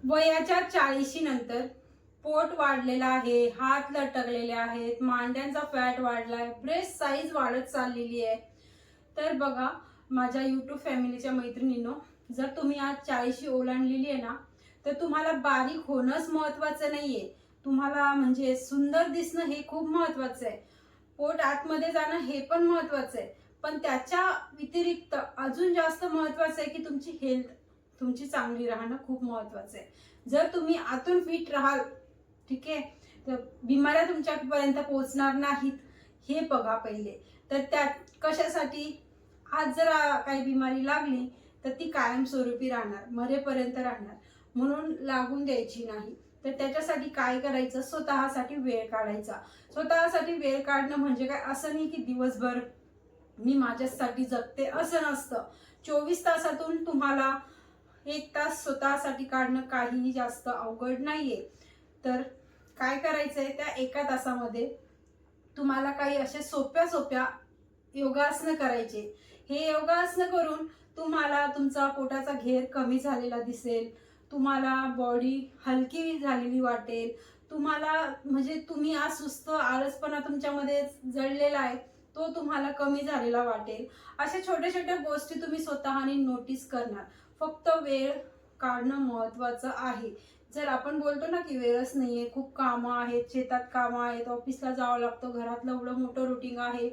वयाच्या 40 नंतर पोट वाढलेलं आहे, हात लटकलेले आहेत, मांड्यांचा फॅट वाढलाय, ब्रेस्ट साईज वाढत चाललेली आहे. तर बघा माझ्या यूट्यूब फॅमिलीच्या मैत्रिणींनो, जर तुम्ही आज 40 ओलांडलेली आहे ना, तर तुम्हाला बारीक होणंच महत्वाचं नाहीये. तुम्हाला म्हणजे सुंदर दिसणं हे खूप महत्वाचं आहे. पोट आतमध्ये जाणं हे पण महत्वाचं आहे. पण त्याच्या व्यतिरिक्त अजून जास्त महत्वाचं आहे की तुमची हेल्थ, तुमची चांगली राहणं खूप महत्वाचं आहे. जर तुम्ही आतून फिट राहाल, ठीक आहे, तर बिमाऱ्या तुमच्यापर्यंत पोहोचणार नाहीत. हे बघा पहिले. तर त्या कशासाठी, आज जर काही बिमारी लागली तर ती कायमस्वरूपी राहणार, मरेपर्यंत राहणार, म्हणून लागून द्यायची नाही. तर त्याच्यासाठी काय करायचं, स्वतःसाठी वेळ काढायचा. स्वतःसाठी वेळ काढणं म्हणजे काय, असं नाही की दिवसभर मी माझ्यासाठी जगते, असं नसतं. 24 तासातून तुम्हाला 1 तास स्वतःसाठी काढणं काही जास्त अवघड नाहीये. तर काय करायचंय, त्या 1 तासामध्ये तुम्हाला काही असे सोप्या सोप्या योगासनं करायचे. हे योगासनं करून तुम्हाला तुमचा पोटाचा घेर कमी झालेला दिसेल, तुम्हाला बॉडी हलकी झालेली वाटेल, तुम्हाला म्हणजे तुम्ही आज सुस्त आळसपणा तुमच्यामध्ये जळलेला आहे तो तुम्हाला कमी झालेला वाटेल. अशा छोट्या छोट्या गोष्टी तुम्ही स्वतःने नोटीस करणार. फक्त वेळ काढणं महत्वाचं आहे. जर आपण बोलतो ना की वेळच नाहीये, खूप कामं आहेत, शेतात कामं आहेत, ऑफिसला जावं लागतं, घरातलं एवढं मोठं रुटीन आहे,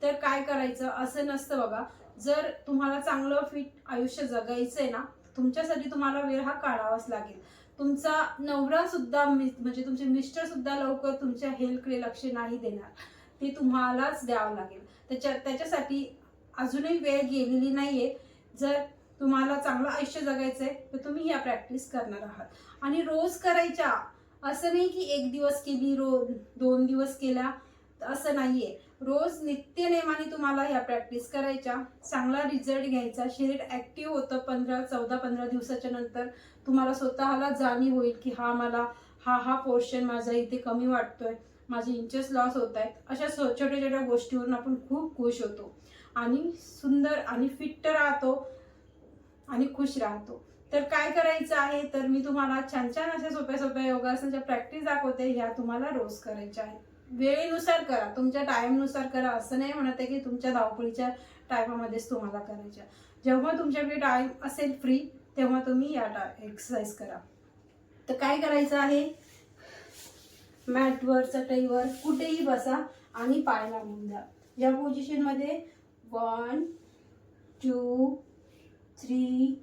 तर काय करायचं, असं नसतं बघा. जर तुम्हाला चांगलं फिट आयुष्य जगायचंय ना, तुमच्यासाठी तुम्हाला वेळ हा काढावाच लागेल. तुमचा नवरा सुद्धा म्हणजे तुमचे मिस्टर सुद्धा लवकर तुमच्या हेल्थकडे लक्ष नाही देणार, ते तुम्हालाच द्यावं लागेल. त्याच्यासाठी अजूनही वेळ गेलेली नाहीये. जर तुम्हाला चांगलं आयुष्य जगायचंय तर तुम्ही या प्रॅक्टिस करणार आहात आणि रोज करायच्या. असं नाही की 1 दिवस केली, रोज 2 दिवस केला, असं नाहीये. रोज नित्यनेमाने तुम्हाला ह्या प्रॅक्टिस करायच्या, चांगला रिझल्ट घ्यायचा, शरीर ऍक्टिव्ह होतं. 15 दिवसाच्या नंतर तुम्हाला स्वतःला जाणीव होईल की मला हा पोर्शन माझा इथे कमी वाटतोय, माझे इंचेस लॉस होत आहेत. अशा छोट्या छोट्या गोष्टीवरून आपण खूप खुश होतो आणि सुंदर आणि फिट राहतो आणि खुश राहतो. तर काय करायचं आहे, तर मी तुम्हाला छान छान अशा सोप्या सोप्या योगासनाच्या प्रॅक्टिस दाखवते. ह्या तुम्हाला रोज करायच्या आहेत. वेळेनुसार करा, तुमच्या टाइमनुसार करा. असं नाही म्हणत आहे की तुमच्या धावपळीच्या टायमामध्येच तुम्हाला करायच्या. जेव्हा तुमच्याकडे टाइम असेल फ्री, तेव्हा तुम्ही या एक्सरसाइज करा. तर काय करायचं आहे, मॅटवर, चटईवर, कुठेही बसा आणि पाय लावून द्या. या पोझिशन मध्ये 1 2 3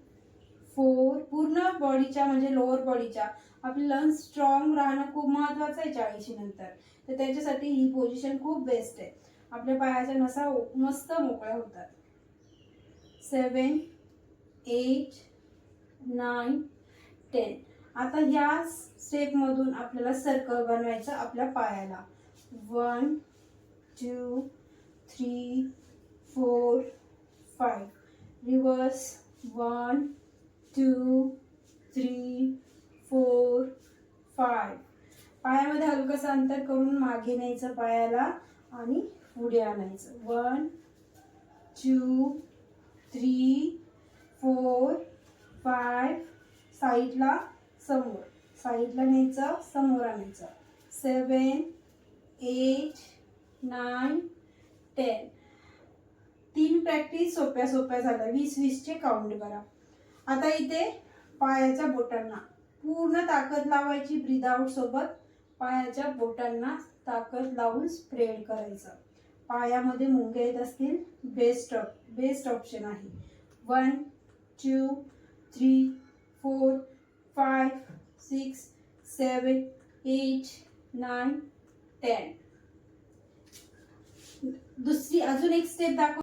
4 पूर्ण बॉडीच्या म्हणजे लोअर बॉडीच्या आपले लंग्स स्ट्रॉंग राहणं खूप महत्वाचं आहे 40 नंतर. तर त्याच्यासाठी ही पोझिशन खूप बेस्ट आहे. आपल्या पायाच्या नसा मस्त मोकळ्या होतात. 7 8 9 10. आता ह्या स्टेप मधून आपल्याला सर्कल बनवायचं आपल्या पायाला. 1 2 3 4 5. रिव्हर्स 1 2 3 4 5. पायामध्ये हलकंसं अंतर करून मागे न्यायचं पायाला आणि पुढे आणायचं. 1 2 3 4 5. साईडला समोर, साईडला न्यायचं, समोर आणायचं. 7 8 9 10. 3 प्रॅक्टिस सोप्या सोप्या झाल्या. 20 चे काउंट करा. आता इथे पायाच्या बोटांना पूर्ण ताकद लावायची. ब्रीद आउट सोबत पायाच्या बोटांना ताकद लावून स्प्रेड करायचं. पायामध्ये मुंग्या येत असतील, बेस्ट ऑप्शन आहे. 1 2 3 4 5 6 7 8 9 10. दुसरी अजून एक स्टेप दाखव.